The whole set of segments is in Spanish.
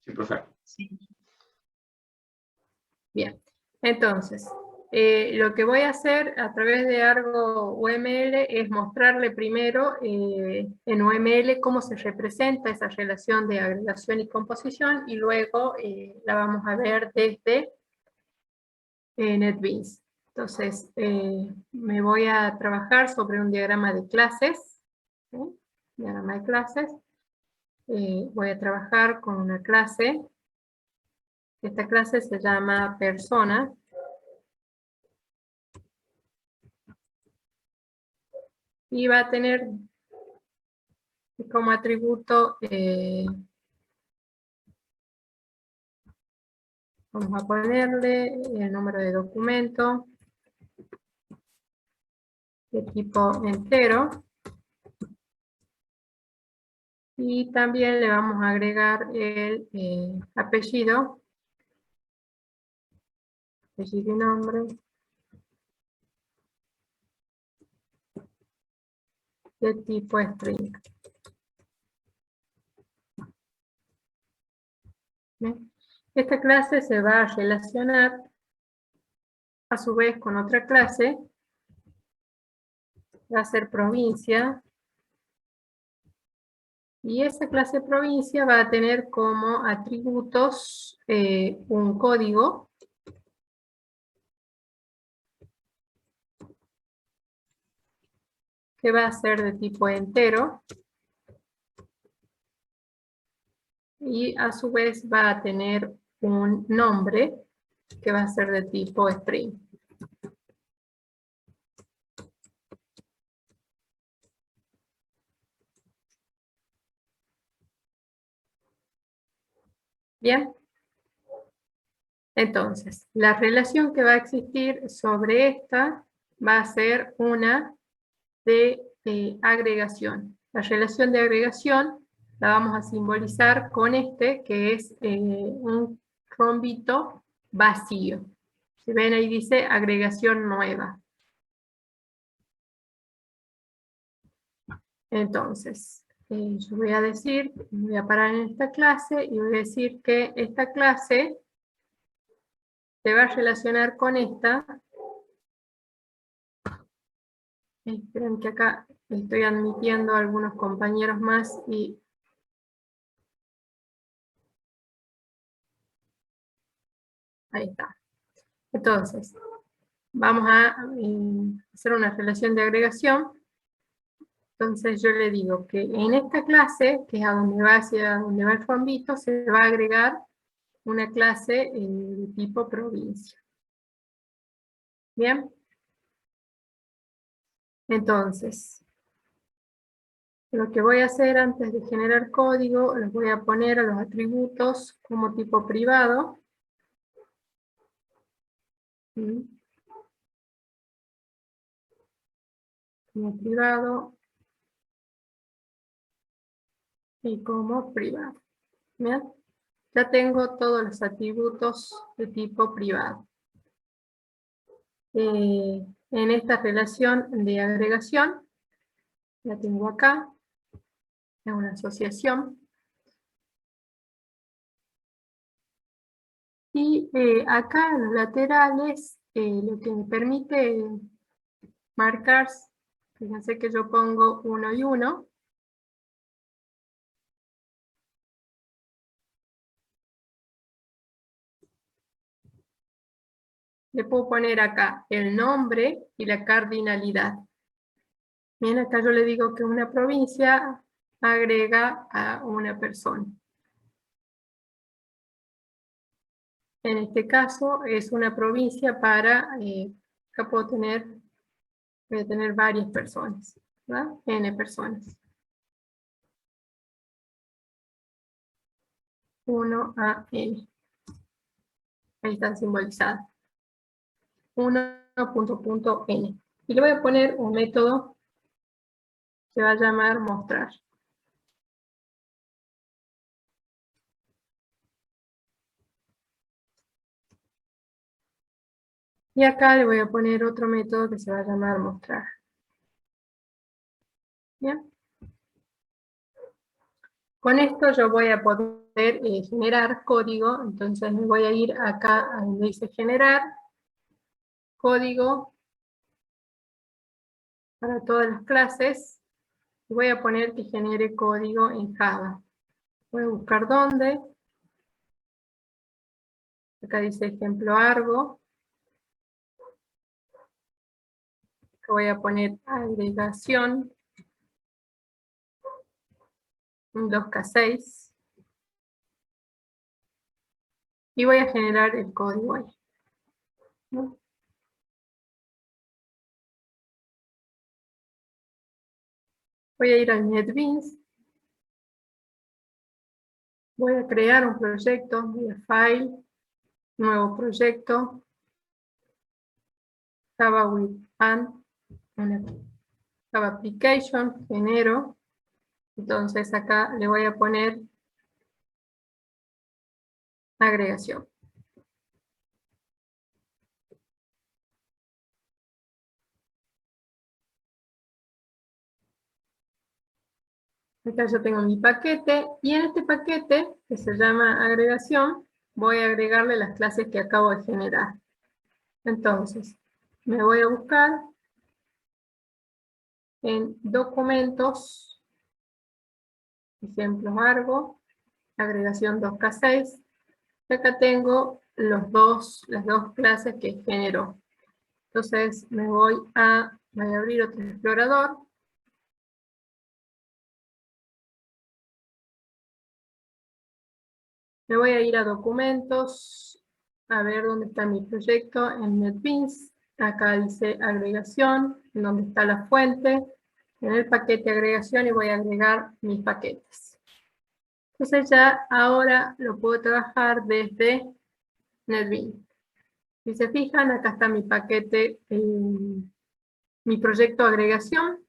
Sí, profe. Sí. Bien, entonces, lo que voy a hacer a través de Argo UML es mostrarle primero en UML cómo se representa esa relación de agregación y composición, y luego la vamos a ver desde NetBeans. Entonces, me voy a trabajar sobre un diagrama de clases, ¿sí? Diagrama de clases. Voy a trabajar con una clase. Esta clase se llama persona. Y va a tener como atributo, vamos a ponerle el número de documento de tipo entero. Y también le vamos a agregar el apellido y nombre de tipo string. ¿Bien? Esta clase se va a relacionar a su vez con otra clase, va a ser provincia, y esa clase provincia va a tener como atributos un código que va a ser de tipo entero, y a su vez va a tener un nombre que va a ser de tipo string. Bien, entonces la relación que va a existir sobre esta va a ser una de agregación. La relación de agregación la vamos a simbolizar con este, que es un rombito vacío. Si ven, ahí dice agregación nueva. Entonces, yo voy a decir, voy a parar en esta clase y voy a decir que esta clase se va a relacionar con esta. Esperen que acá estoy admitiendo a algunos compañeros más y ahí está. Entonces, vamos a hacer una relación de agregación. Entonces yo le digo que en esta clase, que es a donde va hacia donde va el rombito, se va a agregar una clase de tipo provincia. Bien. Entonces, lo que voy a hacer antes de generar código, los voy a poner a los atributos como tipo privado. Como privado y como privado. ¿Bien? Ya tengo todos los atributos de tipo privado. En esta relación de agregación, la tengo acá, es una asociación. Y acá en los laterales, lo que me permite marcar, fíjense que yo pongo 1 y 1. Le puedo poner acá el nombre y la cardinalidad. Bien, acá yo le digo que una provincia agrega a una persona. En este caso es una provincia para, acá puedo tener, voy a tener varias personas, ¿verdad? N personas. 1 a N. Ahí están simbolizadas. 1.n. Y le voy a poner un método que va a llamar mostrar. Y acá le voy a poner otro método que se va a llamar mostrar. ¿Bien? Con esto yo voy a poder generar código, entonces me voy a ir acá a donde dice generar código para todas las clases, y voy a poner que genere código en Java. Voy a buscar dónde. Acá dice ejemplo Argo. Voy a poner agregación 2K6. Y voy a generar el código ahí, ¿no? Voy a ir al NetBeans. Voy a crear un proyecto, voy a File, nuevo proyecto, Java with an, Java Application, genero. Entonces acá le voy a poner agregación. Acá yo tengo mi paquete, y en este paquete, que se llama agregación, voy a agregarle las clases que acabo de generar. Entonces, me voy a buscar en documentos, ejemplos Argo, agregación 2K6, y acá tengo las dos clases que generó. Entonces voy a abrir otro explorador. Me voy a ir a documentos, a ver dónde está mi proyecto en NetBeans. Acá dice agregación, donde está la fuente, en el paquete agregación, y voy a agregar mis paquetes. Entonces ya ahora lo puedo trabajar desde NetBeans. Si se fijan, acá está mi paquete, mi proyecto agregación,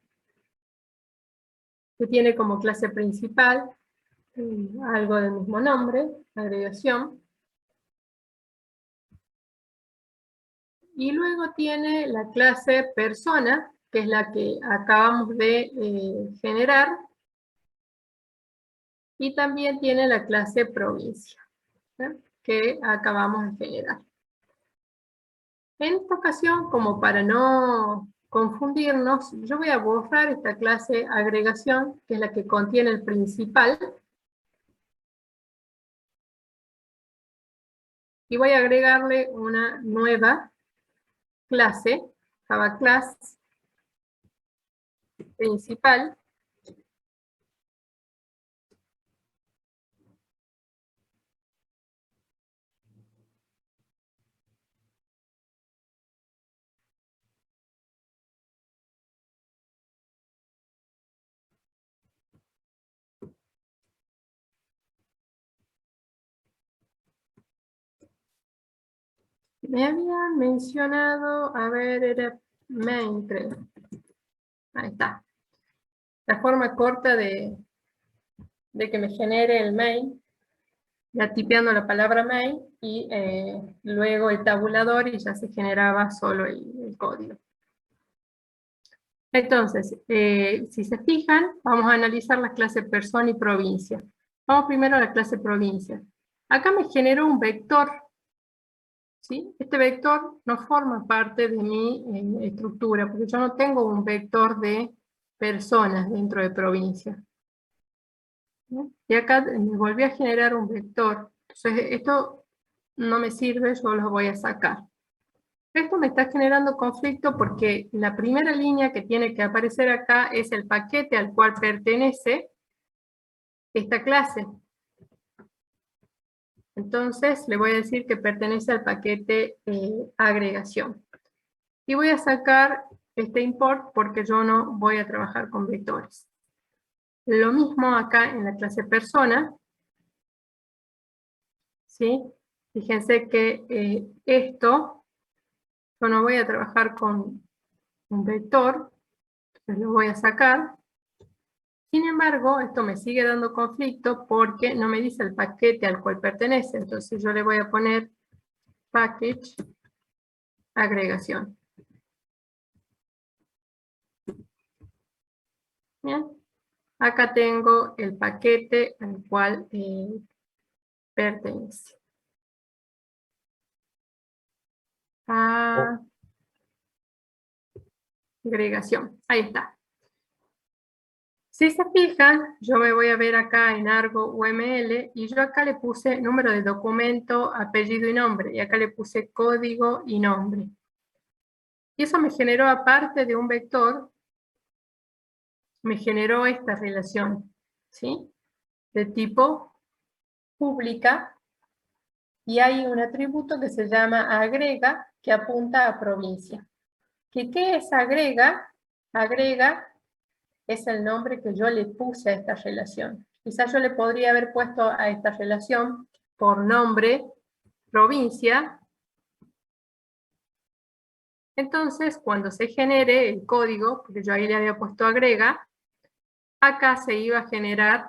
que tiene como clase principal algo del mismo nombre, agregación. Y luego tiene la clase persona, que es la que acabamos de generar. Y también tiene la clase provincia, ¿sí?, que acabamos de generar. En esta ocasión, como para no confundirnos, yo voy a borrar esta clase agregación, que es la que contiene el principal. Y voy a agregarle una nueva clase, Java Class principal. Me habían mencionado, a ver, era main, creo. Ahí está. La forma corta de que me genere el main, ya tipeando la palabra main, y luego el tabulador, y ya se generaba solo el código. Entonces, si se fijan, vamos a analizar las clases persona y provincia. Vamos primero a la clase provincia. Acá me generó un vector, ¿sí? Este vector no forma parte de mi estructura, porque yo no tengo un vector de personas dentro de provincia, ¿no? Y acá me volví a generar un vector. Entonces esto no me sirve, yo lo voy a sacar. Esto me está generando conflicto porque la primera línea que tiene que aparecer acá es el paquete al cual pertenece esta clase. Entonces le voy a decir que pertenece al paquete agregación. Y voy a sacar este import porque yo no voy a trabajar con vectores. Lo mismo acá en la clase persona, ¿sí? Fíjense que esto, yo no voy a trabajar con un vector, entonces lo voy a sacar. Sin embargo, esto me sigue dando conflicto porque no me dice el paquete al cual pertenece. Entonces yo le voy a poner package agregación. Bien. acá tengo el paquete al cual pertenece. Agregación, ahí está. Si se fijan, yo me voy a ver acá en Argo UML y yo acá le puse número de documento, apellido y nombre, y acá le puse código y nombre. Y eso me generó, aparte de un vector, me generó esta relación, ¿sí? De tipo pública, y hay un atributo que se llama agrega, que apunta a provincia. ¿Qué es agrega? Agrega es el nombre que yo le puse a esta relación. Quizás yo le podría haber puesto a esta relación por nombre, provincia. Entonces, cuando se genere el código, porque yo ahí le había puesto agrega, acá se iba a generar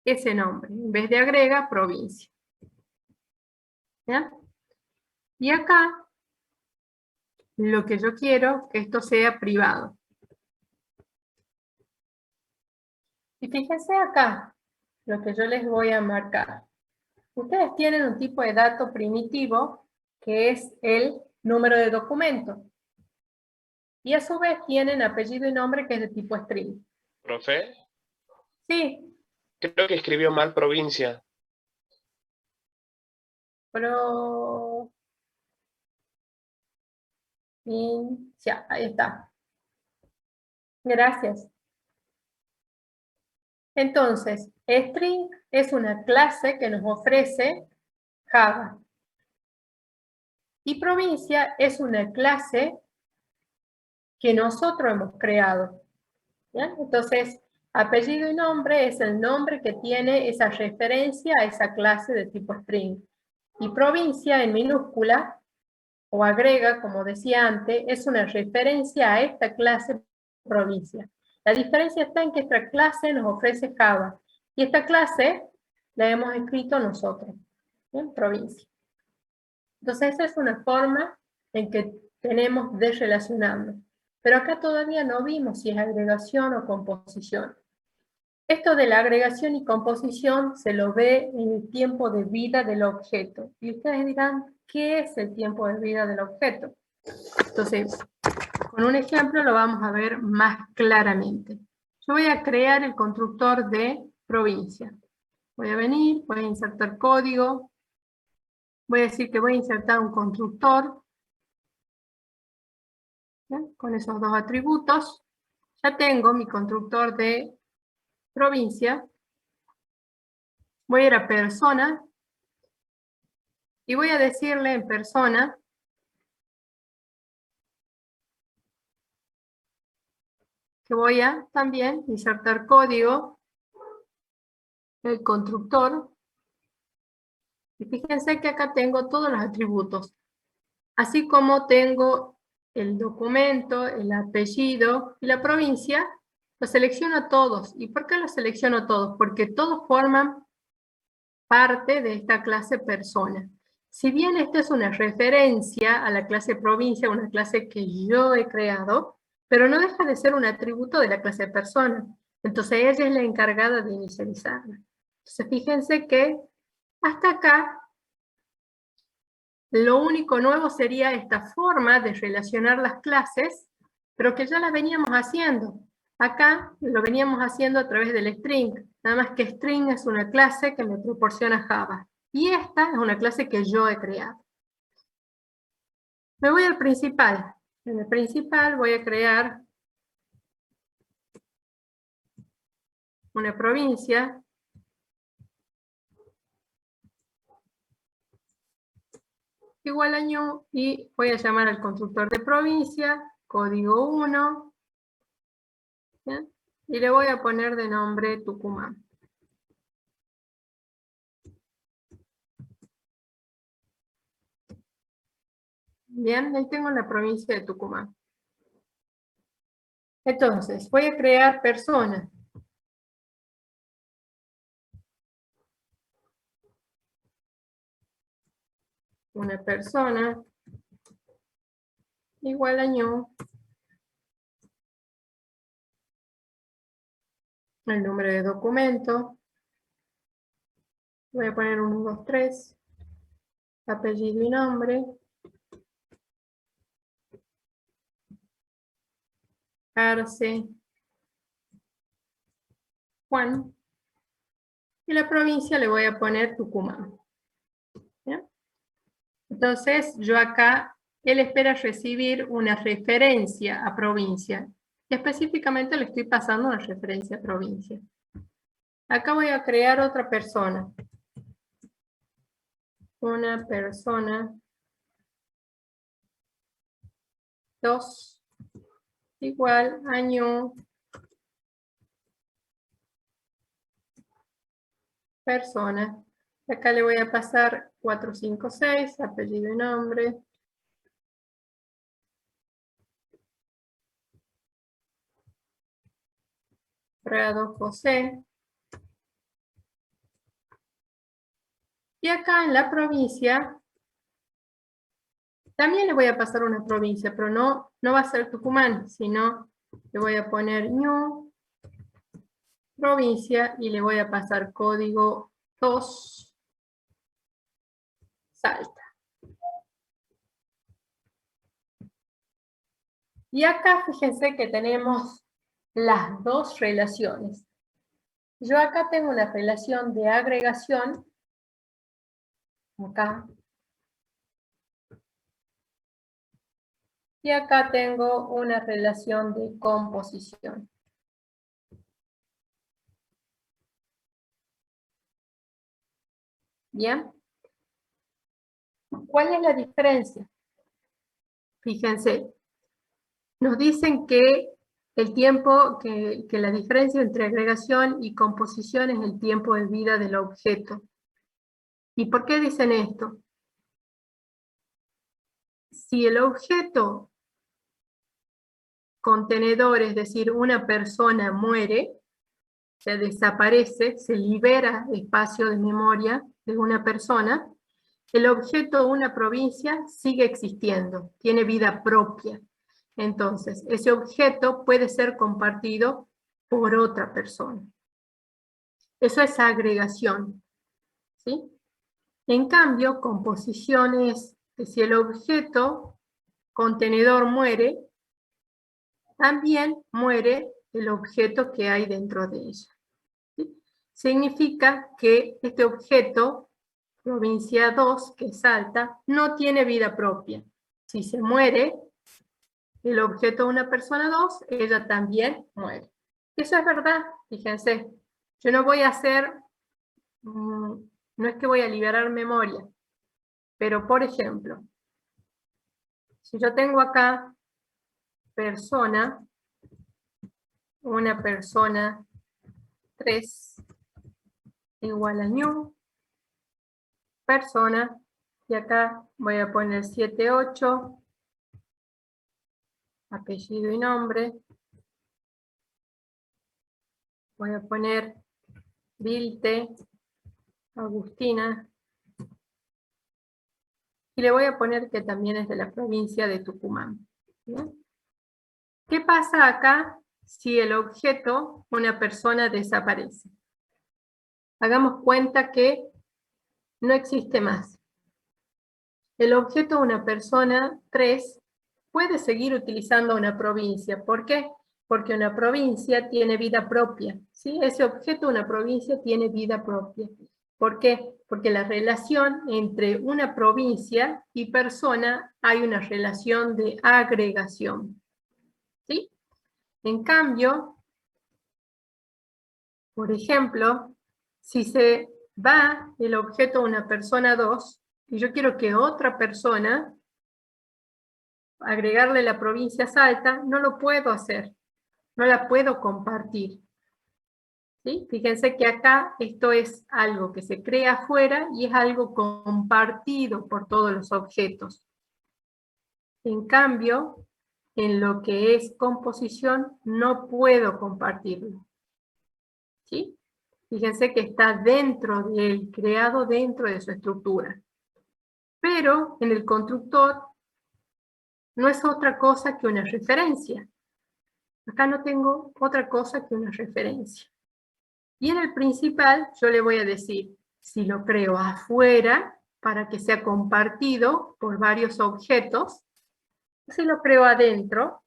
ese nombre. En vez de agrega, provincia. ¿Ya? Y acá, lo que yo quiero, que esto sea privado. Y fíjense acá, lo que yo les voy a marcar. Ustedes tienen un tipo de dato primitivo, que es el número de documento. Y a su vez tienen apellido y nombre, que es de tipo string. ¿Profe? Sí. Creo que escribió mal provincia. Provincia, ahí está. Gracias. Entonces, string es una clase que nos ofrece Java. Y provincia es una clase que nosotros hemos creado. ¿Ya? Entonces, apellido y nombre es el nombre que tiene esa referencia a esa clase de tipo string. Y provincia en minúscula, o agrega, como decía antes, es una referencia a esta clase provincia. La diferencia está en que esta clase nos ofrece Java. Y esta clase la hemos escrito nosotros. ¿Bien? Provincia. Entonces, esa es una forma en que tenemos de relacionarnos. Pero acá todavía no vimos si es agregación o composición. Esto de la agregación y composición se lo ve en el tiempo de vida del objeto. Y ustedes dirán, ¿qué es el tiempo de vida del objeto? Entonces, con un ejemplo lo vamos a ver más claramente. Yo voy a crear el constructor de provincia. Voy a venir, voy a insertar código. Voy a decir que voy a insertar un constructor. ¿Bien? Con esos dos atributos. Ya tengo mi constructor de provincia. Voy a ir a persona. Y voy a decirle en persona que voy a también insertar código del constructor. Y fíjense que acá tengo todos los atributos. Así como tengo el documento, el apellido y la provincia, los selecciono todos. ¿Y por qué los selecciono todos? Porque todos forman parte de esta clase persona. Si bien esta es una referencia a la clase provincia, una clase que yo he creado, pero no deja de ser un atributo de la clase persona. Entonces ella es la encargada de inicializarla. Entonces fíjense que hasta acá lo único nuevo sería esta forma de relacionar las clases, pero que ya las veníamos haciendo. Acá lo veníamos haciendo a través del string, nada más que string es una clase que me proporciona Java. Y esta es una clase que yo he creado. Me voy al principal. En el principal voy a crear una provincia. Igual a new, y voy a llamar al constructor de provincia, código 1. ¿Bien? Y le voy a poner de nombre Tucumán. Bien, ahí tengo la provincia de Tucumán. Entonces, voy a crear personas. Una persona igual a new. el número de documento. Voy a poner 1, 2, 3. Apellido y nombre. Arce. Juan. Y la provincia le voy a poner Tucumán. ¿Bien? Entonces, yo acá, él espera recibir una referencia a provincia. Y específicamente le estoy pasando una referencia a provincia. Acá voy a crear otra persona. Una persona 2 igual año persona. Acá le voy a pasar 4, 5, 6, apellido y nombre. Prado José. Y acá en la provincia, también le voy a pasar una provincia, pero no va a ser Tucumán, sino le voy a poner Ñu, provincia, y le voy a pasar código 2, Salta. Y acá fíjense que tenemos las dos relaciones. Yo acá tengo una relación de agregación, acá. Y acá tengo una relación de composición. ¿Bien? ¿Cuál es la diferencia? Fíjense, nos dicen que el tiempo, que la diferencia entre agregación y composición es el tiempo de vida del objeto. ¿Y por qué dicen esto? Si el objeto contenedor, es decir, una persona muere, se desaparece, se libera espacio de memoria de una persona, el objeto una provincia sigue existiendo, tiene vida propia. Entonces, ese objeto puede ser compartido por otra persona. Eso es agregación, ¿sí? En cambio, composición es que si el objeto contenedor muere, también muere el objeto que hay dentro de ella. ¿Sí? Significa que este objeto, provincia 2, que es Salta, no tiene vida propia. Si se muere el objeto de una persona 2, ella también muere. Eso es verdad, fíjense. Yo no voy a hacer, no es que voy a liberar memoria, pero por ejemplo, si yo tengo acá persona, una persona 3 igual a new, persona, y acá voy a poner 7, 8, apellido y nombre, voy a poner Vilte, Agustina, y le voy a poner que también es de la provincia de Tucumán. ¿Bien? ¿Qué pasa acá si el objeto, una persona, desaparece? Hagamos cuenta que no existe más. El objeto, una persona, 3, puede seguir utilizando una provincia. ¿Por qué? Porque una provincia tiene vida propia. ¿Sí? Ese objeto, una provincia, tiene vida propia. ¿Por qué? Porque la relación entre una provincia y persona hay una relación de agregación. ¿Sí? En cambio, por ejemplo, si se va el objeto a una persona 2, y yo quiero que otra persona, agregarle la provincia Salta, no lo puedo hacer, no la puedo compartir. ¿Sí? Fíjense que acá esto es algo que se crea afuera y es algo compartido por todos los objetos. En cambio, en lo que es composición, no puedo compartirlo. ¿Sí? Fíjense que está dentro del creado, dentro de su estructura. Pero en el constructor no es otra cosa que una referencia. Acá no tengo otra cosa que una referencia. Y en el principal yo le voy a decir si lo creo afuera para que sea compartido por varios objetos, o si lo creo adentro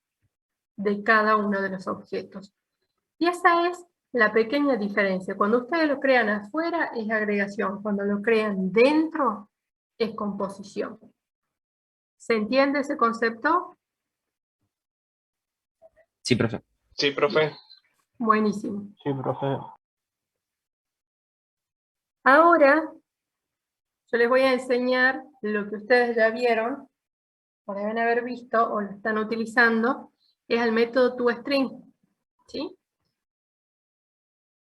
de cada uno de los objetos. Y esa es la pequeña diferencia. Cuando ustedes lo crean afuera es agregación, cuando lo crean dentro es composición. ¿Se entiende ese concepto? Sí, profe. Sí, profe. Buenísimo. Sí, profe. Ahora yo les voy a enseñar lo que ustedes ya vieron, o deben haber visto, o lo están utilizando, es el método toString, ¿sí?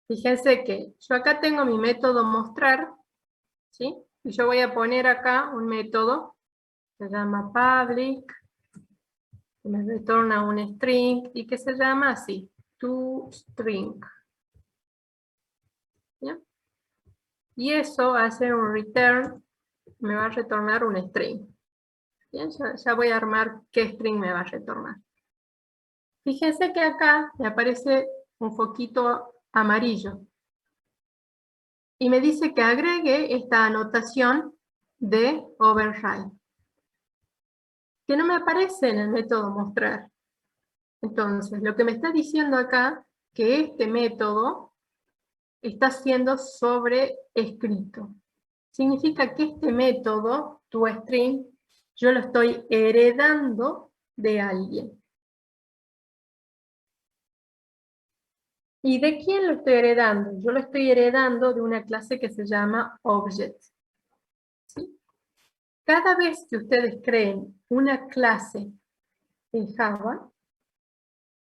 Fíjense que yo acá tengo mi método mostrar, ¿sí? Y yo voy a poner acá un método, se llama public, que me retorna un string, y que se llama así, toString. ¿Bien? Y eso hace un return, me va a retornar un string. Bien, ya voy a armar qué string me va a retornar. Fíjense que acá me aparece un foquito amarillo. Y me dice que agregue esta anotación de override, que no me aparece en el método mostrar. Entonces, lo que me está diciendo acá, que este método está siendo sobreescrito. Significa que este método, toString, yo lo estoy heredando de alguien. ¿Y de quién lo estoy heredando? Yo lo estoy heredando de una clase que se llama Object. ¿Sí? Cada vez que ustedes creen una clase en Java,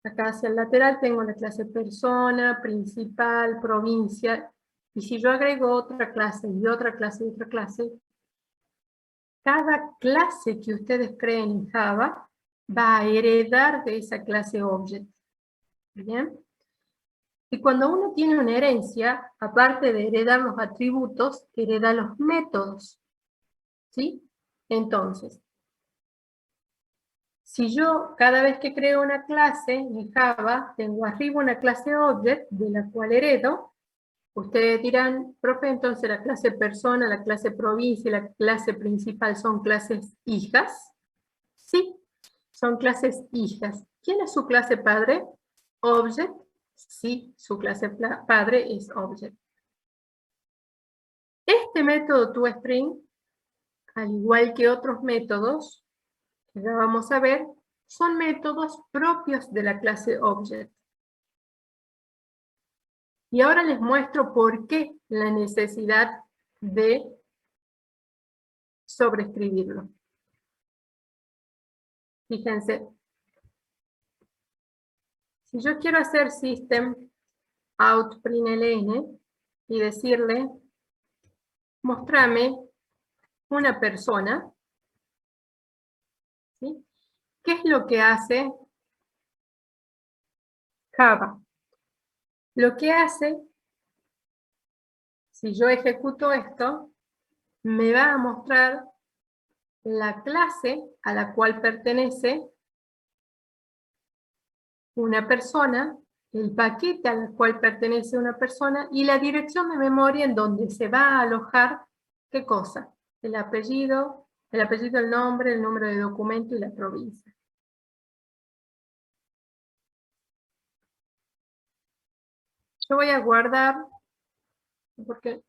acá hacia el lateral tengo la clase persona, principal, provincia, y si yo agrego otra clase y otra clase y otra clase, cada clase que ustedes creen en Java va a heredar de esa clase Object. ¿Bien? Y cuando uno tiene una herencia, aparte de heredar los atributos, hereda los métodos. ¿Sí? Entonces, si yo cada vez que creo una clase en Java, tengo arriba una clase Object de la cual heredo, ustedes dirán, profe, entonces la clase persona, la clase provincia y la clase principal son clases hijas. Sí, son clases hijas. ¿Quién es su clase padre? Object. Sí, su clase padre es Object. Este método toString, al igual que otros métodos, que ya vamos a ver, son métodos propios de la clase Object. Y ahora les muestro por qué la necesidad de sobreescribirlo. Fíjense, si yo quiero hacer system out println y decirle, mostrame una persona, ¿sí? ¿Qué es lo que hace Java? Lo que hace, si yo ejecuto esto, me va a mostrar la clase a la cual pertenece una persona, el paquete al cual pertenece una persona y la dirección de memoria en donde se va a alojar, ¿qué cosa? El apellido, el nombre, el número de documento y la provincia. Yo voy a guardar, porque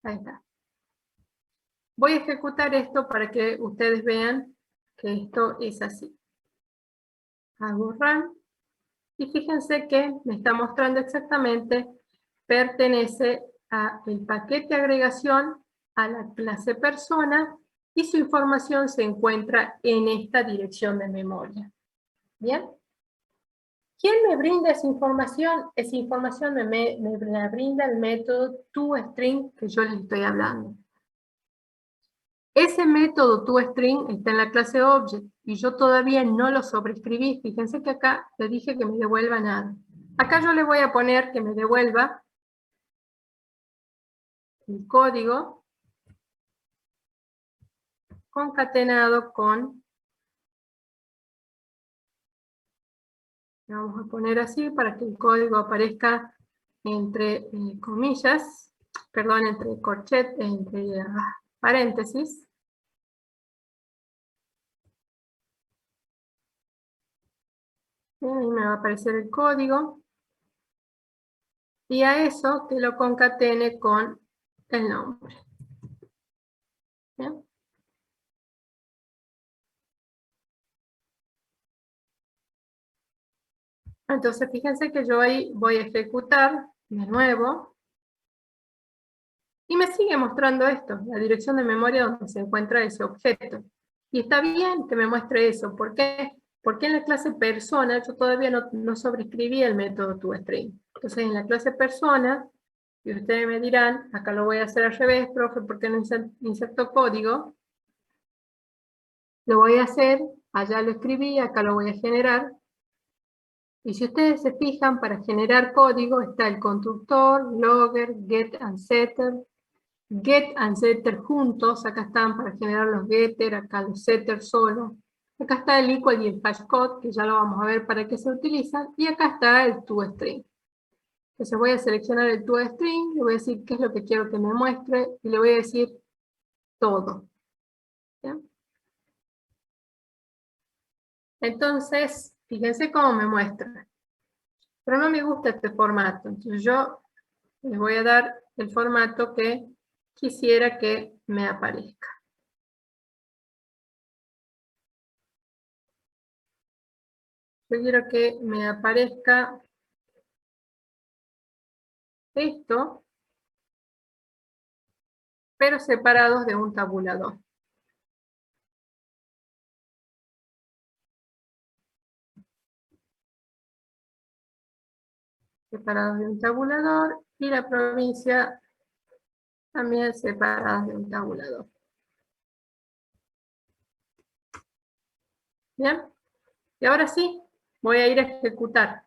ahí está. Voy a ejecutar esto para que ustedes vean que esto es así. Hago run y fíjense que me está mostrando exactamente, pertenece a el paquete agregación, a la clase persona y su información se encuentra en esta dirección de memoria. ¿Bien? ¿Quién me brinda esa información? Esa información me la brinda el método toString que yo les estoy hablando. Ese método toString está en la clase Object y yo todavía no lo sobreescribí. Fíjense que acá le dije que me devuelva nada. Acá yo le voy a poner que me devuelva el código concatenado con, vamos a poner así para que el código aparezca entre comillas, perdón, entre corchetes, entre paréntesis. Y ahí me va a aparecer el código. Y a eso que lo concatene con el nombre. ¿Bien? Entonces, fíjense que yo ahí voy a ejecutar de nuevo. Y me sigue mostrando esto, la dirección de memoria donde se encuentra ese objeto. Y está bien que me muestre eso. ¿Por qué? Porque en la clase persona yo todavía no sobrescribí el método toString. Entonces, en la clase persona, y ustedes me dirán, acá lo voy a hacer al revés, profe, ¿por qué no inserto código? Lo voy a hacer, allá lo escribí, acá lo voy a generar. Y si ustedes se fijan, para generar código está el constructor, logger, get and setter. Get and setter juntos, acá están para generar los getter, acá los setter solo. Acá está el equal y el hashcode, que ya lo vamos a ver para qué se utilizan. Y acá está el toString. Entonces voy a seleccionar el toString, le voy a decir qué es lo que quiero que me muestre, y le voy a decir todo. ¿Bien? Entonces, fíjense cómo me muestra. Pero no me gusta este formato, entonces yo les voy a dar el formato que quisiera que me aparezca. Yo quiero que me aparezca esto, pero separados de un tabulador. Separados de un tabulador y la provincia también separadas de un tabulador. ¿Bien? Y ahora sí, voy a ir a ejecutar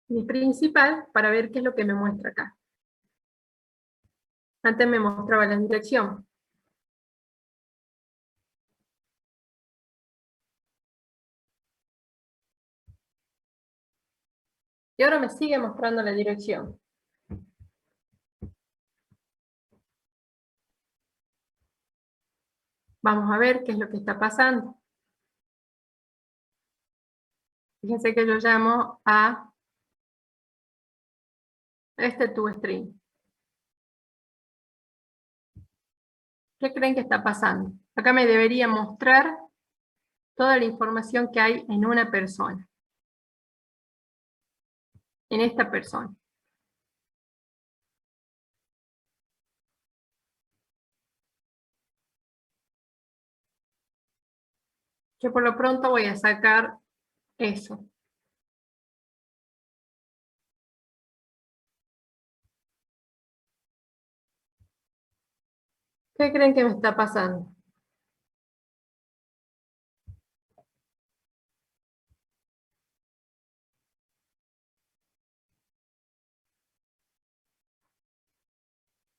mi principal para ver qué es lo que me muestra acá. Antes me mostraba la dirección. Y ahora me sigue mostrando la dirección. Vamos a ver qué es lo que está pasando. Fíjense que yo llamo a este toString. ¿Qué creen que está pasando? Acá me debería mostrar toda la información que hay en una persona. En esta persona. Yo por lo pronto voy a sacar eso. ¿Qué creen que me está pasando?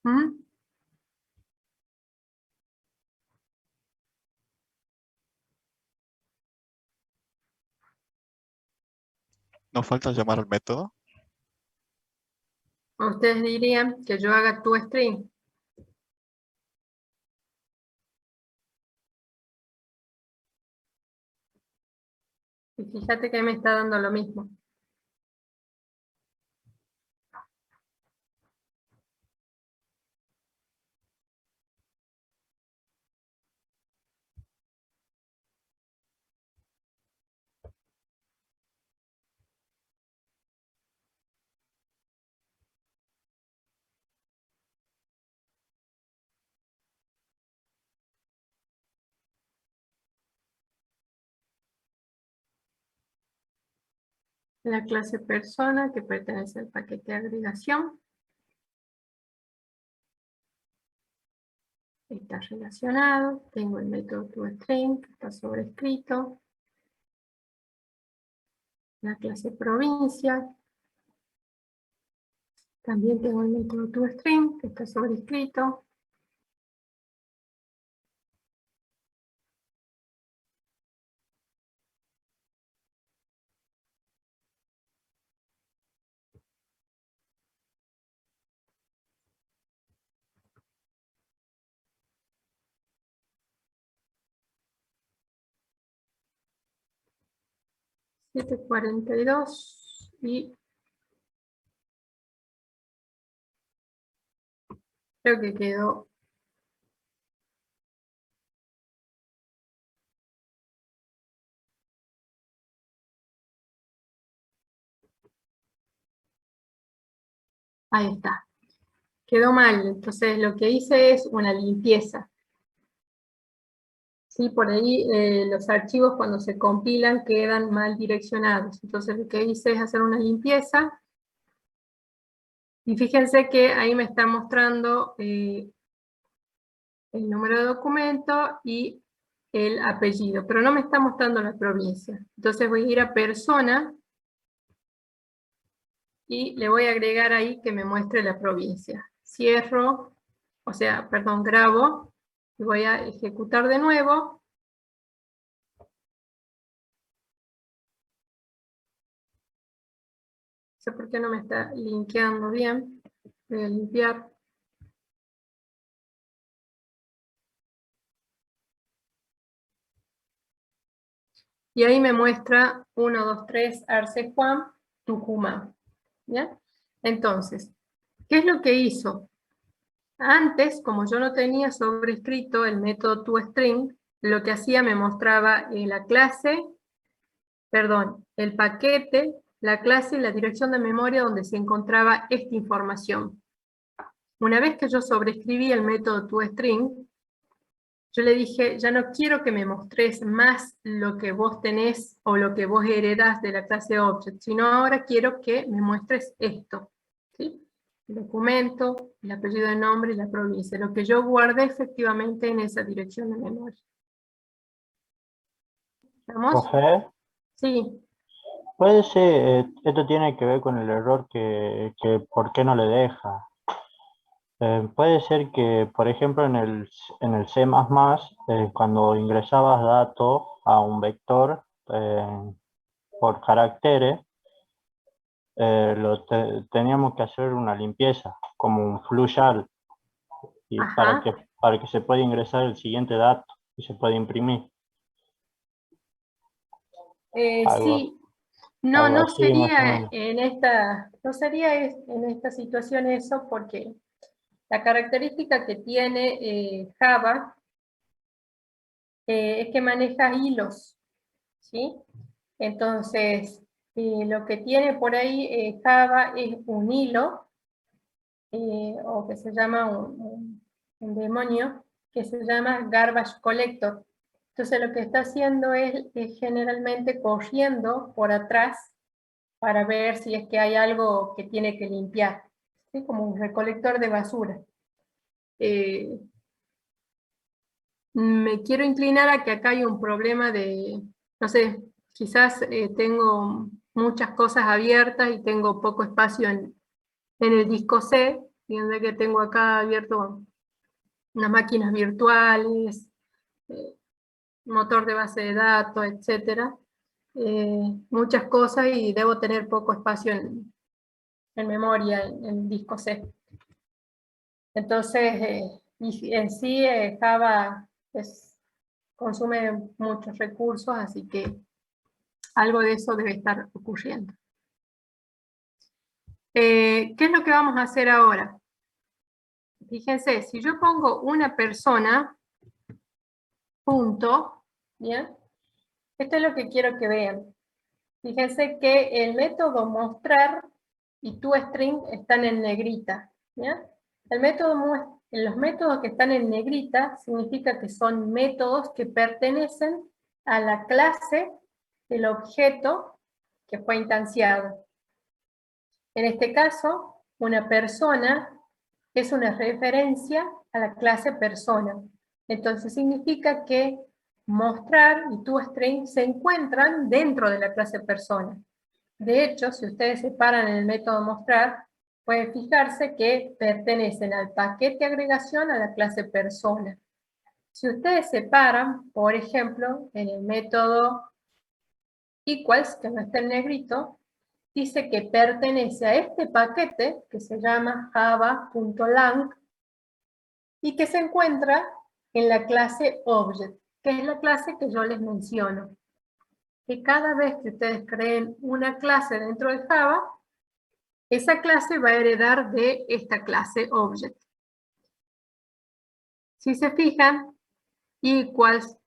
¿Mm? ¿Nos falta llamar al método? Ustedes dirían que yo haga toString. Y fíjate que me está dando lo mismo. La clase persona que pertenece al paquete de agregación está relacionado. Tengo el método toString que está sobrescrito. La clase provincia. También tengo el método toString que está sobrescrito. 742 y creo que quedó. Ahí está. Quedó mal, entonces lo que hice es una limpieza. Sí, por ahí los archivos cuando se compilan quedan mal direccionados. Entonces lo que hice es hacer una limpieza. Y fíjense que ahí me está mostrando el número de documento y el apellido, pero no me está mostrando la provincia. Entonces voy a ir a persona y le voy a agregar ahí que me muestre la provincia. Cierro, o sea, perdón, grabo, y voy a ejecutar de nuevo. No sé por qué no me está linkeando bien. Voy a limpiar. Y ahí me muestra 1, 2, 3, Arce Juan, Tucumán. ¿Ya? Entonces, ¿qué es lo que hizo? Antes, como yo no tenía sobrescrito el método toString, lo que hacía me mostraba la clase, perdón, el paquete, la clase y la dirección de memoria donde se encontraba esta información. Una vez que yo sobrescribí el método toString, yo le dije, ya no quiero que me mostres más lo que vos tenés o lo que vos heredás de la clase Object, sino ahora quiero que me muestres esto. ¿Sí? El documento, el apellido de nombre y la provincia, lo que yo guardé efectivamente en esa dirección de memoria. ¿Estamos? Profe, Sí. puede ser, esto tiene que ver con el error que por qué no le deja. Puede ser que, por ejemplo, en el C++, cuando ingresabas datos a un vector por caracteres, teníamos que hacer una limpieza, como un flushal, y Ajá. para que se pueda ingresar el siguiente dato y se pueda imprimir. Algo, Sí. No, algo no así más o sería menos. en esta situación eso, porque la característica que tiene Java es que maneja hilos, ¿sí? Entonces, lo que tiene por ahí Java es un hilo, o que se llama un demonio, que se llama garbage collector. Entonces lo que está haciendo es generalmente corriendo por atrás para ver si es que hay algo que tiene que limpiar, ¿sí? Como un recolector de basura. Me quiero inclinar a que acá hay un problema de, no sé, quizás tengo muchas cosas abiertas y tengo poco espacio en el disco C. Fíjense que tengo acá abierto unas máquinas virtuales, eh, motor de base de datos, etcétera. Muchas cosas y debo tener poco espacio en memoria, en disco C. Entonces, y en sí Java consume muchos recursos, así que algo de eso debe estar ocurriendo. ¿Qué es lo que vamos a hacer ahora? Fíjense, si yo pongo una persona, punto, ¿ya? Esto es lo que quiero que vean. Fíjense que el método mostrar y toString están en negrita, ¿ya? Los métodos que están en negrita significa que son métodos que pertenecen a la clase del objeto que fue instanciado. En este caso, una persona es una referencia a la clase persona. Entonces significa que mostrar y toString se encuentran dentro de la clase persona. De hecho, si ustedes separan el método mostrar, pueden fijarse que pertenecen al paquete agregación a la clase persona. Si ustedes separan, por ejemplo, en el método equals, que no está en negrito, dice que pertenece a este paquete que se llama java.lang y que se encuentra en la clase object, que es la clase que yo les menciono. que cada vez que ustedes creen una clase dentro de Java, esa clase va a heredar de esta clase object. Si se fijan, equals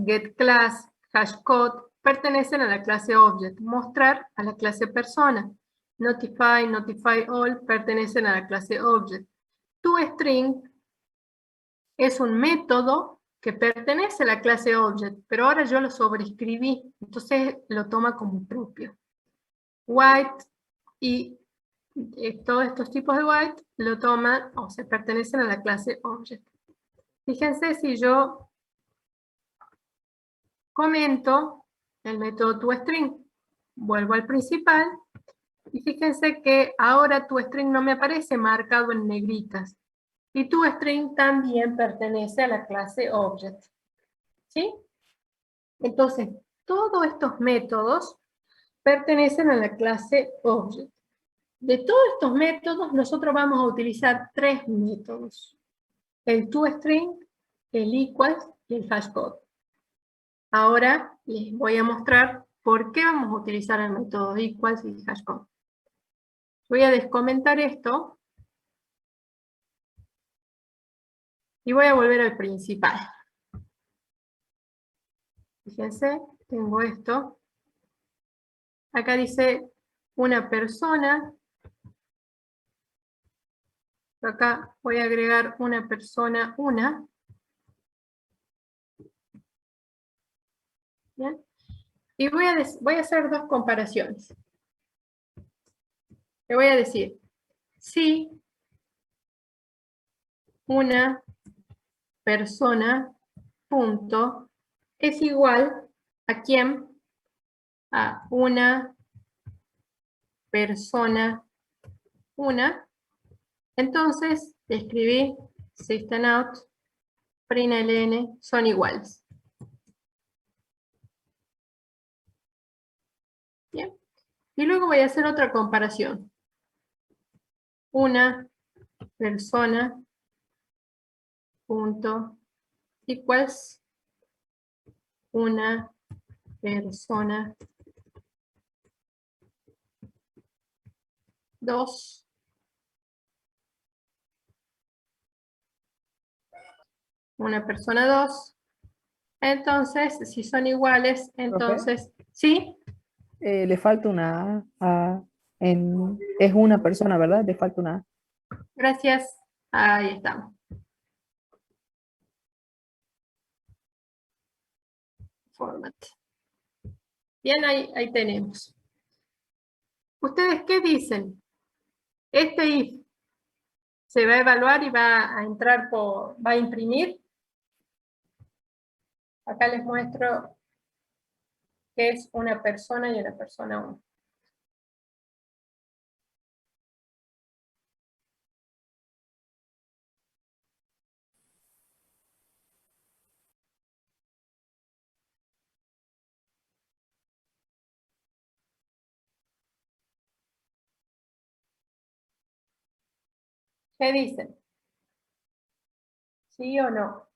getClass, hashCode, pertenecen a la clase object, mostrar a la clase persona, notify, notifyAll, pertenecen a la clase object. ToString es un método que pertenece a la clase object, pero ahora yo lo sobreescribí, entonces lo toma como propio. White y todos estos tipos de white lo toman o se pertenecen a la clase object. Fíjense si yo comento el método toString, vuelvo al principal, y fíjense que ahora toString no me aparece marcado en negritas. Y toString también pertenece a la clase object. ¿Sí? Entonces, todos estos métodos pertenecen a la clase object. De todos estos métodos, nosotros vamos a utilizar 3 métodos. El toString, el equals y el hashCode. Ahora les voy a mostrar por qué vamos a utilizar el método equals y hashCode. Voy a descomentar esto. Y voy a volver al principal. Fíjense, tengo esto. Acá dice una persona. Acá voy a agregar una persona, una. ¿Bien? Y voy a hacer 2 comparaciones. Le voy a decir, si una persona, punto, es igual a quién, a una persona, una, entonces escribí systemout, println, son iguales. Bien. Y luego voy a hacer otra comparación. Una persona, punto, equals, una persona, 2, una persona 2. Entonces, si son iguales, entonces, ¿sí? Le falta una A. Es una persona, ¿verdad? Le falta una A. Gracias. Ahí estamos. Format. Bien, ahí tenemos. ¿Ustedes qué dicen? Este if se va a evaluar y va a entrar va a imprimir. Acá les muestro que es una persona y una persona 1. ¿Qué dicen? ¿Sí o no?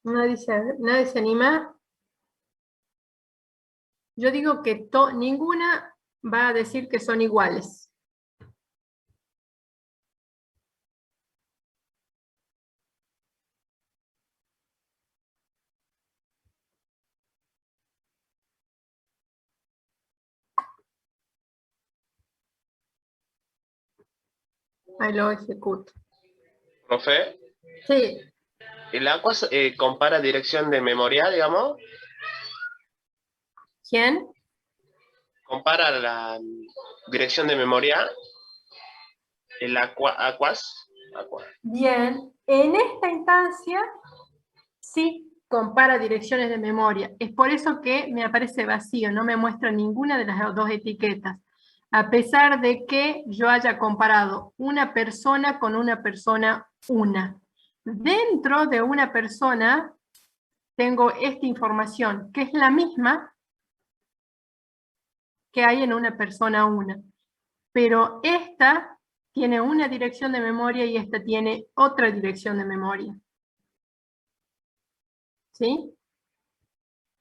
Nadie se anima. Yo digo que ninguna va a decir que son iguales. Ahí lo ejecuto. Profe, Sí. ¿el Aquas compara dirección de memoria, digamos? ¿Quién? ¿Compara la dirección de memoria? ¿El Aquas? Bien. En esta instancia, sí compara direcciones de memoria. Es por eso que me aparece vacío, no me muestra ninguna de las 2 etiquetas. A pesar de que yo haya comparado una persona con una persona, una. Dentro de una persona, tengo esta información, que es la misma que hay en una persona una. Pero esta tiene una dirección de memoria y esta tiene otra dirección de memoria. ¿Sí?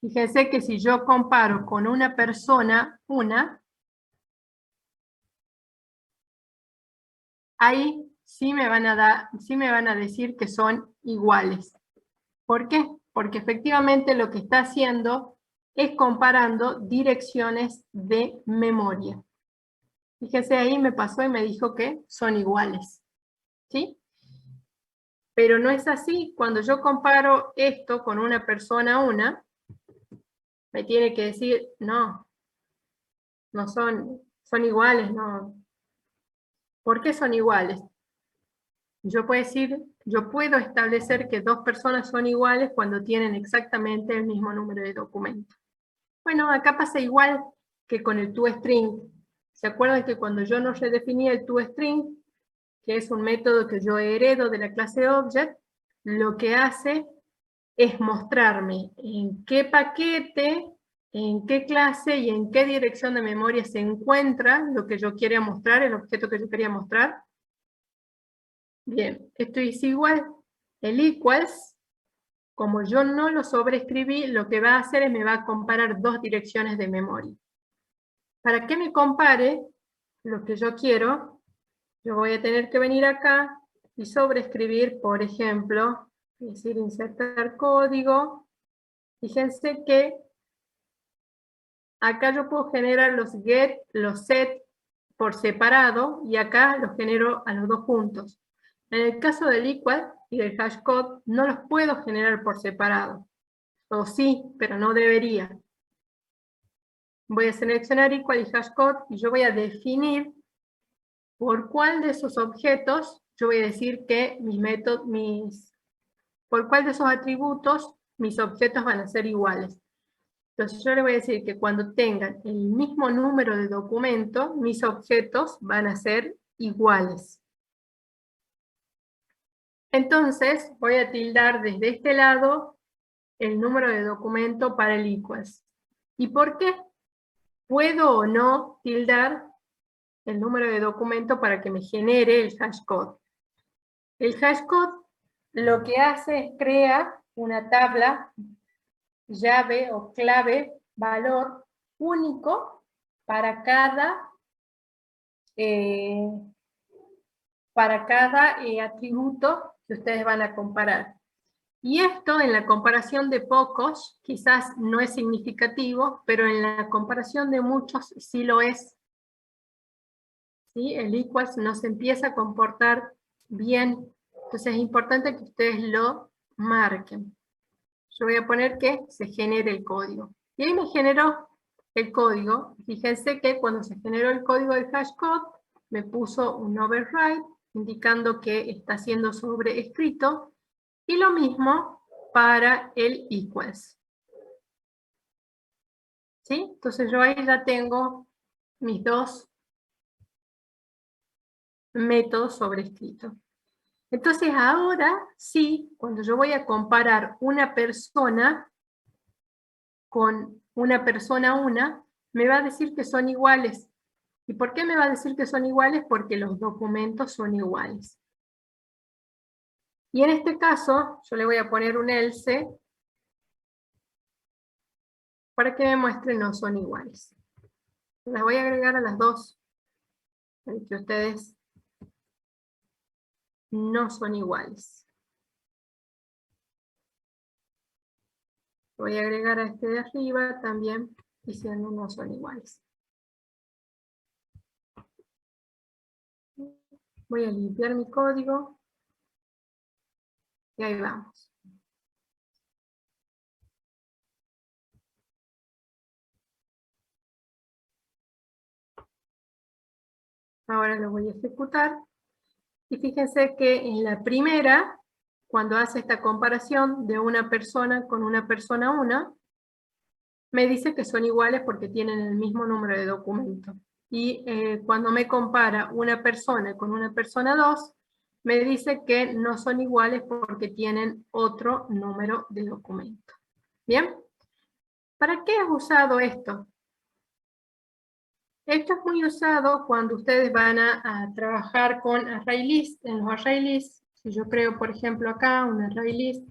Fíjense que si yo comparo con una persona una, ahí sí me van a decir que son iguales. ¿Por qué? Porque efectivamente lo que está haciendo es comparando direcciones de memoria. Fíjense, ahí me pasó y me dijo que son iguales. ¿Sí? Pero no es así. Cuando yo comparo esto con una persona una, me tiene que decir, no son iguales, no. ¿Por qué son iguales? Yo puedo establecer que dos personas son iguales cuando tienen exactamente el mismo número de documentos. Bueno, acá pasa igual que con el toString. ¿Se acuerdan que cuando yo no redefinía el toString, que es un método que yo heredo de la clase Object, lo que hace es mostrarme en qué paquete, en qué clase y en qué dirección de memoria se encuentra lo que yo quería mostrar, el objeto que yo quería mostrar? Bien, esto es igual. El equals, como yo no lo sobreescribí, lo que va a hacer es me va a comparar dos direcciones de memoria. Para que me compare lo que yo quiero, yo voy a tener que venir acá y sobreescribir, por ejemplo, es decir, insertar código. Fíjense que acá yo puedo generar los get, los set por separado, y acá los genero a los dos juntos. En el caso del equal y del hashcode, no los puedo generar por separado. O sí, pero no debería. Voy a seleccionar equal y hashcode, y yo voy a definir por cuál de esos objetos, yo voy a decir que por cuál de esos atributos mis objetos van a ser iguales. Entonces yo le voy a decir que cuando tengan el mismo número de documento, mis objetos van a ser iguales. Entonces voy a tildar desde este lado el número de documento para el equals. ¿Y por qué? ¿Puedo o no tildar el número de documento para que me genere el hashcode? El hashcode lo que hace es crear una tabla, llave o clave, valor único para cada atributo que ustedes van a comparar. Y esto en la comparación de pocos quizás no es significativo, pero en la comparación de muchos sí lo es. ¿Sí? El equals no se empieza a comportar bien, entonces es importante que ustedes lo marquen. Yo voy a poner que se genere el código. Y ahí me generó el código. Fíjense que cuando se generó el código del hashcode, me puso un override, indicando que está siendo sobreescrito. Y lo mismo para el equals. ¿Sí? Entonces yo ahí ya tengo mis dos métodos sobrescritos. Entonces ahora sí, cuando yo voy a comparar una persona con una persona una, me va a decir que son iguales. ¿Y por qué me va a decir que son iguales? Porque los documentos son iguales. Y en este caso, yo le voy a poner un else para que me muestre no son iguales. Las voy a agregar a las dos, para que ustedes no son iguales. Voy a agregar a este de arriba también, diciendo no son iguales. Voy a limpiar mi código. Y ahí vamos. Ahora lo voy a ejecutar. Y fíjense que en la primera, cuando hace esta comparación de una persona con una persona una, me dice que son iguales porque tienen el mismo número de documentos. Y cuando me compara una persona con una persona 2, me dice que no son iguales porque tienen otro número de documento. ¿Bien? ¿Para qué es usado esto? Esto es muy usado cuando ustedes van a trabajar con array list. En los array list, si yo creo, por ejemplo, acá un array list,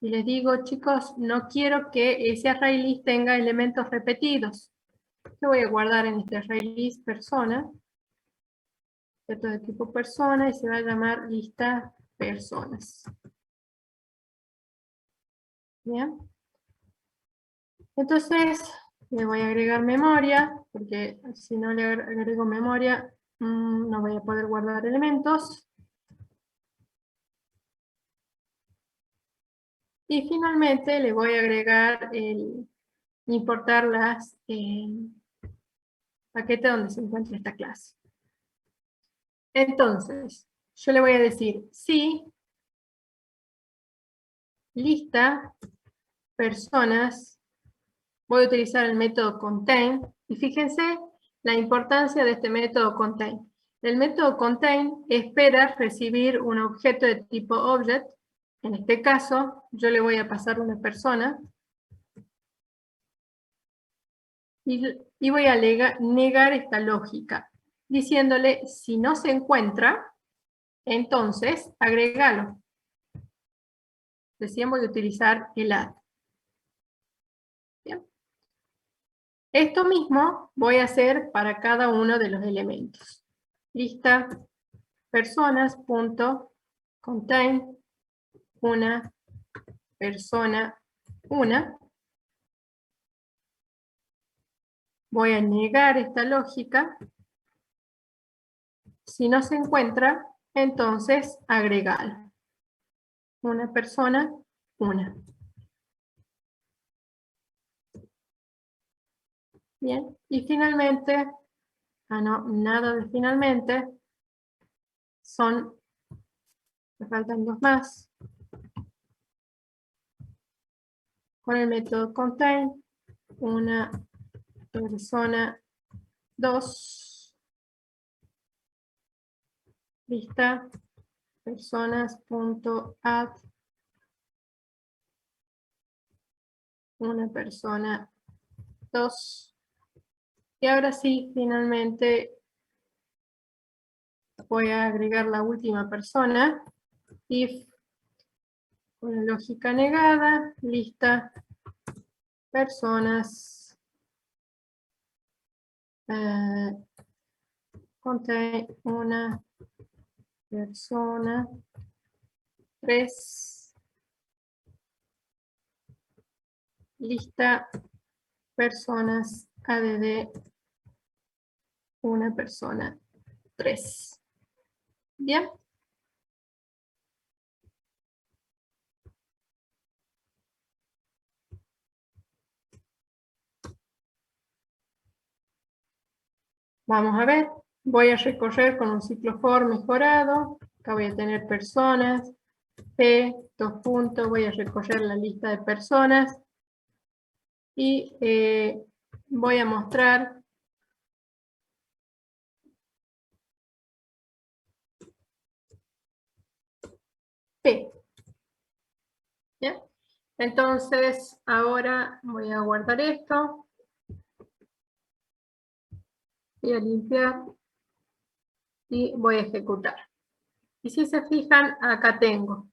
y les digo, chicos, no quiero que ese array list tenga elementos repetidos. Yo voy a guardar en este array list persona, objeto de tipo persona, y se va a llamar lista personas. ¿Bien? Entonces, le voy a agregar memoria, porque si no le agrego memoria, no voy a poder guardar elementos. Y finalmente le voy a agregar importar las paquetes donde se encuentra esta clase. Entonces, yo le voy a decir si lista personas, voy a utilizar el método contain, y fíjense la importancia de este método contain. El método contain espera recibir un objeto de tipo object. En este caso, yo le voy a pasar una persona, y voy a negar esta lógica, diciéndole, si no se encuentra, entonces agrégalo. Recién voy a utilizar el add. Bien. Esto mismo voy a hacer para cada uno de los elementos. Lista personas.contain una persona una. Voy a negar esta lógica. Si no se encuentra, entonces agregalo. Una persona una. Bien, y finalmente, no, nada de finalmente, me faltan dos más. Con el método contain, una persona 2, lista personas.add una persona 2. Y ahora sí, finalmente voy a agregar la última persona. If, con la lógica negada, lista personas contain una persona 3, lista personas add una persona 3. Bien. Vamos a ver. Voy a recorrer con un ciclo for mejorado. Acá voy a tener personas. P, 2 puntos. Voy a recorrer la lista de personas. Y voy a mostrar P. ¿Bien? Entonces, ahora voy a guardar esto. Voy a limpiar. Y voy a ejecutar. Y si se fijan, acá tengo.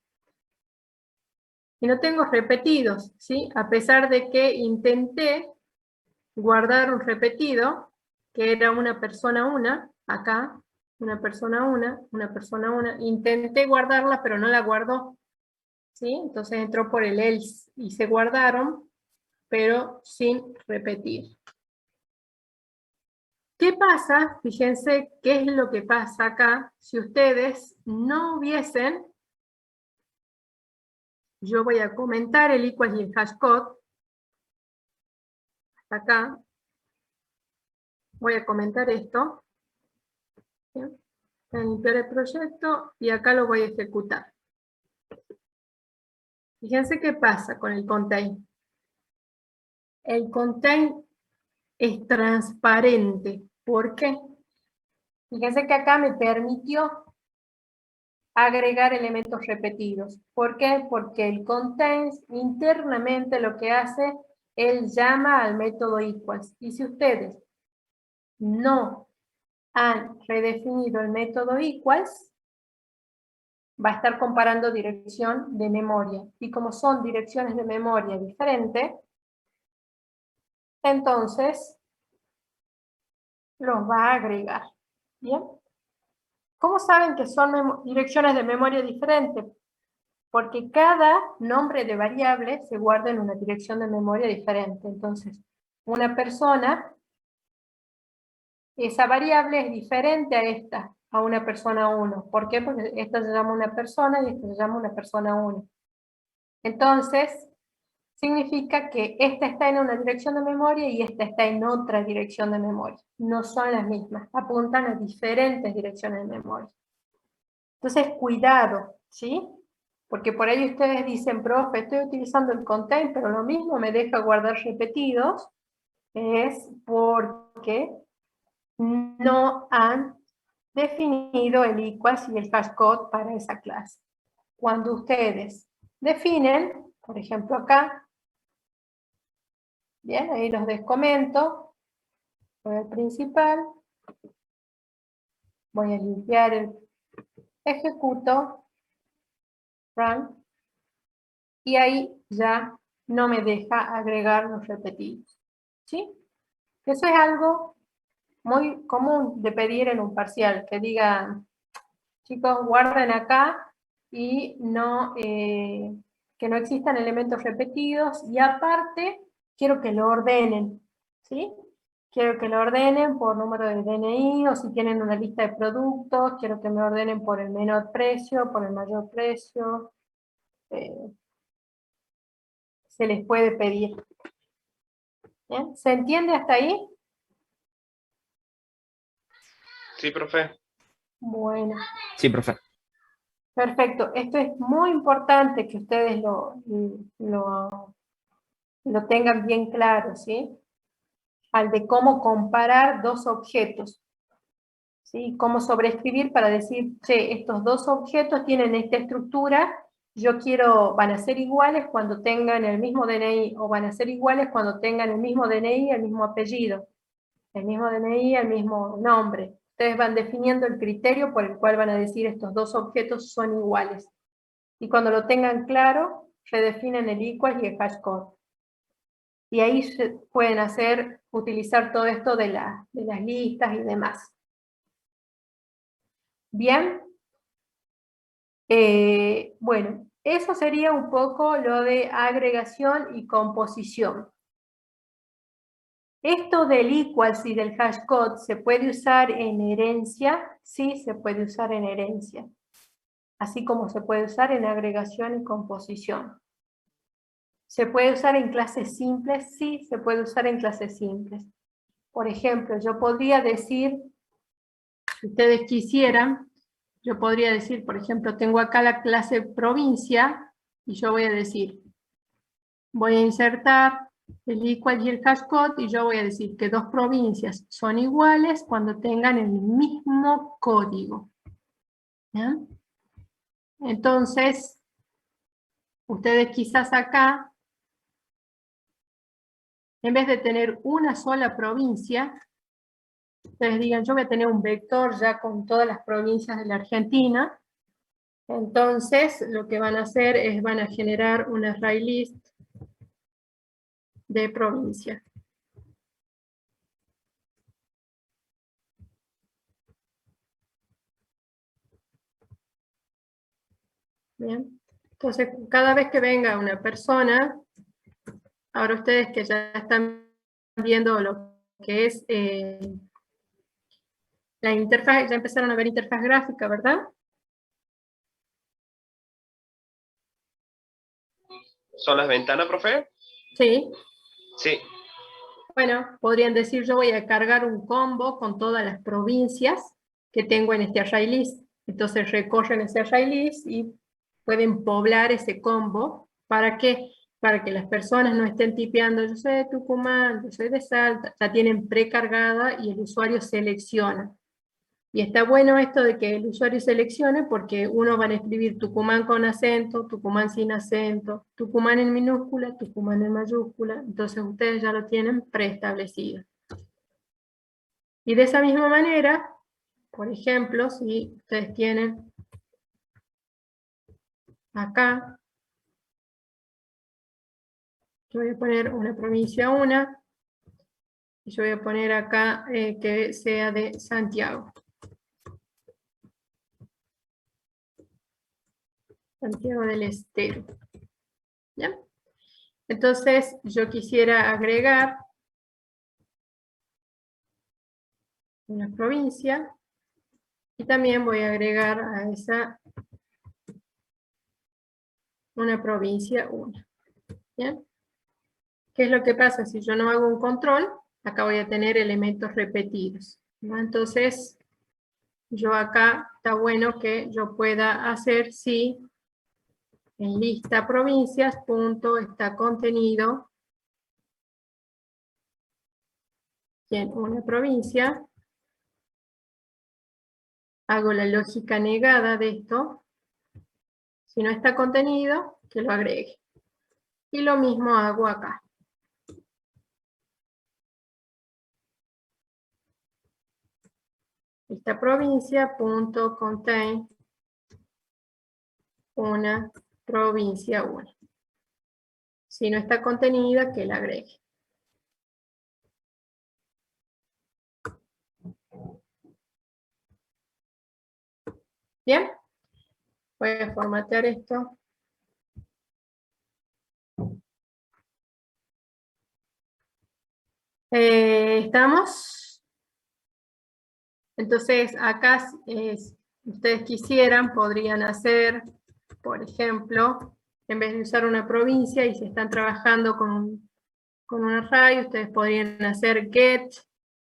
Y no tengo repetidos, ¿sí? A pesar de que intenté guardar un repetido, que era una persona una, acá, una persona una, intenté guardarla, pero no la guardó, ¿sí? Entonces entró por el else y se guardaron, pero sin repetir. ¿Qué pasa? Fíjense qué es lo que pasa acá si ustedes no hubiesen, yo voy a comentar el equals y el hashcode, hasta acá, voy a comentar esto, ¿bien? Voy a limpiar el proyecto y acá lo voy a ejecutar. Fíjense qué pasa con el contain. El contain es transparente. ¿Por qué? Fíjense que acá me permitió agregar elementos repetidos. ¿Por qué? Porque el contains internamente lo que hace, él llama al método equals. Y si ustedes no han redefinido el método equals, va a estar comparando dirección de memoria. Y como son direcciones de memoria diferentes, entonces los va a agregar. ¿Bien? ¿Cómo saben que son direcciones de memoria diferentes? Porque cada nombre de variable se guarda en una dirección de memoria diferente. Entonces, una persona, esa variable es diferente a esta, a una persona 1. ¿Por qué? Porque esta se llama una persona y esta se llama una persona 1. Entonces, significa que esta está en una dirección de memoria y esta está en otra dirección de memoria. No son las mismas, apuntan a diferentes direcciones de memoria. Entonces, cuidado, ¿sí? Porque por ahí ustedes dicen, profe, estoy utilizando el contain, pero lo mismo me deja guardar repetidos, es porque no han definido el equals y el hashcode para esa clase. Cuando ustedes definen, por ejemplo acá, bien, ahí los descomento, voy al principal, voy a limpiar el ejecuto, run, y ahí ya no me deja agregar los repetidos. ¿Sí? Eso es algo muy común de pedir en un parcial, que digan, chicos, guarden acá y no, que no existan elementos repetidos, y aparte quiero que lo ordenen, ¿sí? Quiero que lo ordenen por número de DNI, o si tienen una lista de productos, quiero que me ordenen por el menor precio, por el mayor precio, se les puede pedir. ¿Bien? ¿Se entiende hasta ahí? Sí, profe. Bueno. Sí, profe. Perfecto. Esto es muy importante que ustedes lo tengan bien claro, ¿sí? Al de cómo comparar dos objetos, ¿sí? Cómo sobreescribir para decir, che, estos dos objetos tienen esta estructura, yo quiero, van a ser iguales cuando tengan el mismo DNI, o van a ser iguales cuando tengan el mismo DNI, el mismo apellido, el mismo DNI, el mismo nombre. Ustedes van definiendo el criterio por el cual van a decir estos dos objetos son iguales. Y cuando lo tengan claro, redefinen el equals y el hashcode. Y ahí pueden utilizar todo esto de las listas y demás. Bien. Bueno, eso sería un poco lo de agregación y composición. Esto del equals y del hashcode, ¿se puede usar en herencia? Sí, se puede usar en herencia. Así como se puede usar en agregación y composición. ¿Se puede usar en clases simples? Sí, se puede usar en clases simples. Por ejemplo, yo podría decir, si ustedes quisieran, yo podría decir, por ejemplo, tengo acá la clase provincia, y yo voy a decir, voy a insertar el equal y el hashcode, y yo voy a decir que dos provincias son iguales cuando tengan el mismo código. ¿Ya? Entonces, ustedes quizás acá, en vez de tener una sola provincia, ustedes digan, yo voy a tener un vector ya con todas las provincias de la Argentina. Entonces, lo que van a hacer es, van a generar una array list de provincias. Bien. Entonces, cada vez que venga una persona, ahora ustedes que ya están viendo lo que es la interfaz, ya empezaron a ver interfaz gráfica, ¿verdad? ¿Son las ventanas, profe? Sí. Sí. Bueno, podrían decir, yo voy a cargar un combo con todas las provincias que tengo en este array list. Entonces recorren ese array list y pueden poblar ese combo. ¿Para qué? Para que las personas no estén tipeando, yo soy de Tucumán, yo soy de Salta, la tienen precargada y el usuario selecciona. Y está bueno esto de que el usuario seleccione, porque uno van a escribir Tucumán con acento, Tucumán sin acento, Tucumán en minúscula, Tucumán en mayúscula, entonces ustedes ya lo tienen preestablecido. Y de esa misma manera, por ejemplo, si ustedes tienen acá, yo voy a poner una provincia 1, y yo voy a poner acá que sea de Santiago. Santiago del Estero. ¿Ya? Entonces, yo quisiera agregar una provincia, y también voy a agregar a esa una provincia 1. ¿Bien? ¿Qué es lo que pasa? Si yo no hago un control, acá voy a tener elementos repetidos, ¿no? Entonces, yo acá está bueno que yo pueda hacer si en lista provincias, punto, está contenido en una provincia, hago la lógica negada de esto, si no está contenido, que lo agregue. Y lo mismo hago acá. Esta provincia, punto, contain, una provincia 1. Si no está contenida, que la agregue. Bien, voy a formatear esto. ¿Estamos? Entonces, acá, si ustedes quisieran, podrían hacer, por ejemplo, en vez de usar una provincia y si están trabajando con un array, ustedes podrían hacer get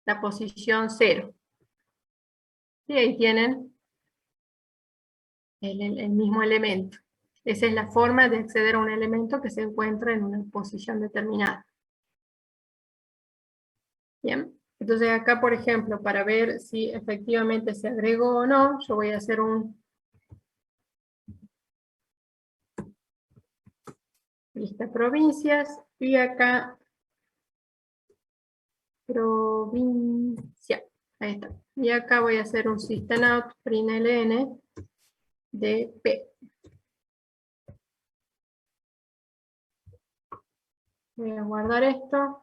la posición 0. Y ahí tienen el mismo elemento. Esa es la forma de acceder a un elemento que se encuentra en una posición determinada. Bien, entonces acá, por ejemplo, para ver si efectivamente se agregó o no, yo voy a hacer un lista provincias, y acá provincia, ahí está. Y acá voy a hacer un systemout println de P. Voy a guardar esto.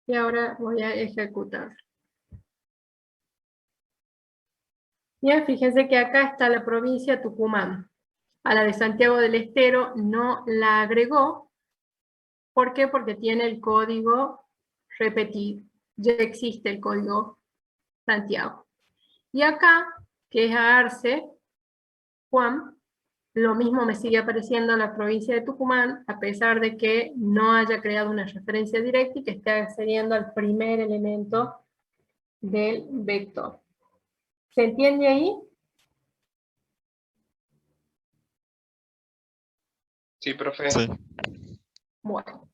Y ahora voy a ejecutar. Bien, fíjense que acá está la provincia Tucumán. A la de Santiago del Estero no la agregó. ¿Por qué? Porque tiene el código repetido. Ya existe el código Santiago. Y acá, que es a Arce, Juan, lo mismo me sigue apareciendo la provincia de Tucumán, a pesar de que no haya creado una referencia directa y que esté accediendo al primer elemento del vector. ¿Se entiende ahí? Sí, profe. Sí. Bueno,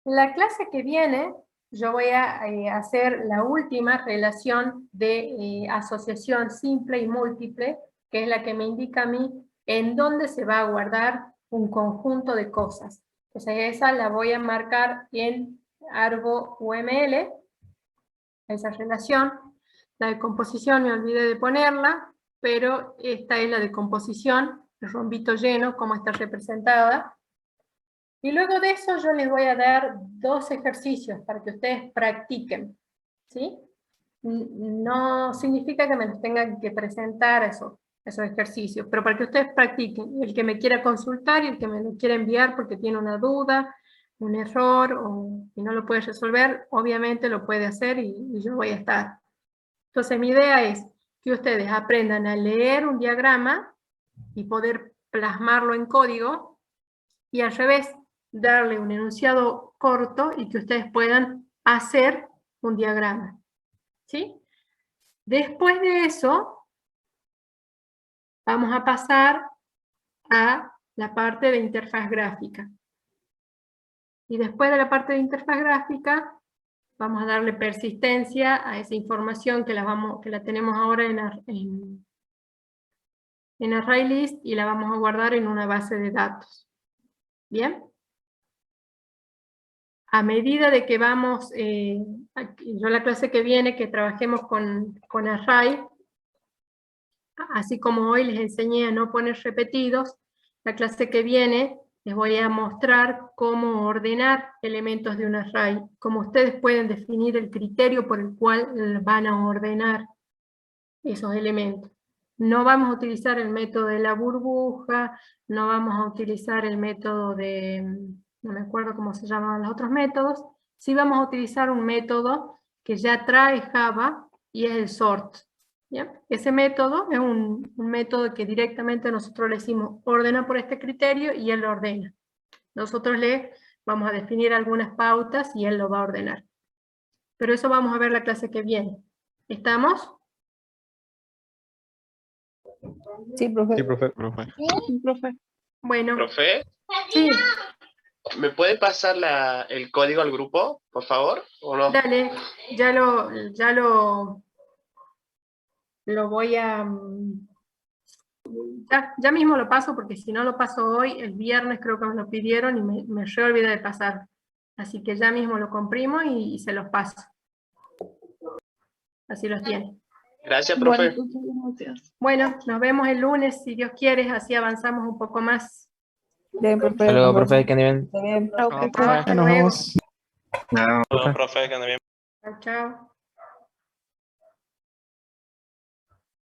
la clase que viene yo voy a hacer la última relación de asociación simple y múltiple, que es la que me indica a mí en dónde se va a guardar un conjunto de cosas. Entonces esa la voy a marcar en Argo UML, esa relación. La de composición me olvidé de ponerla, pero esta es la de composición, el rombito lleno, como está representada. Y luego de eso yo les voy a dar 2 ejercicios para que ustedes practiquen, ¿sí? No significa que me los tengan que presentar esos ejercicios, pero para que ustedes practiquen. El que me quiera consultar y el que me lo quiera enviar porque tiene una duda, un error o y no lo puede resolver, obviamente lo puede hacer y yo voy a estar. Entonces mi idea es que ustedes aprendan a leer un diagrama y poder plasmarlo en código, y al revés, darle un enunciado corto y que ustedes puedan hacer un diagrama. ¿Sí? Después de eso, vamos a pasar a la parte de interfaz gráfica. Y después de la parte de interfaz gráfica, Vamos a darle persistencia a esa información que la tenemos ahora en ArrayList y la vamos a guardar en una base de datos. ¿Bien? A medida de que vamos, yo la clase que viene, que trabajemos con Array, así como hoy les enseñé a no poner repetidos, la clase que viene les voy a mostrar cómo ordenar elementos de un array, cómo ustedes pueden definir el criterio por el cual van a ordenar esos elementos. No vamos a utilizar el método de la burbuja, no vamos a utilizar el método de, no me acuerdo cómo se llamaban los otros métodos, sí vamos a utilizar un método que ya trae Java y es el sort. ¿Bien? Ese método es un método que directamente nosotros le decimos ordena por este criterio y él lo ordena. Nosotros le vamos a definir algunas pautas y él lo va a ordenar. Pero eso vamos a ver la clase que viene. ¿Estamos? Sí, profe. Sí, profe. Profe. Bueno, Profe, sí, ¿me puede pasar el código al grupo, por favor? ¿O no? dale, ya lo voy a... Ya mismo lo paso, porque si no lo paso hoy, el viernes creo que me lo pidieron y me olvidé de pasar. Así que ya mismo lo comprimo y se los paso. Así los tienen. Gracias, profe. Bueno, nos vemos el lunes, si Dios quiere, así avanzamos un poco más. Bien, profe. Hasta luego, nos profe, vemos. que anden bien. Está bien. Hasta luego. Profe, que anden bien. Profe, que ande bien. Chao, chao.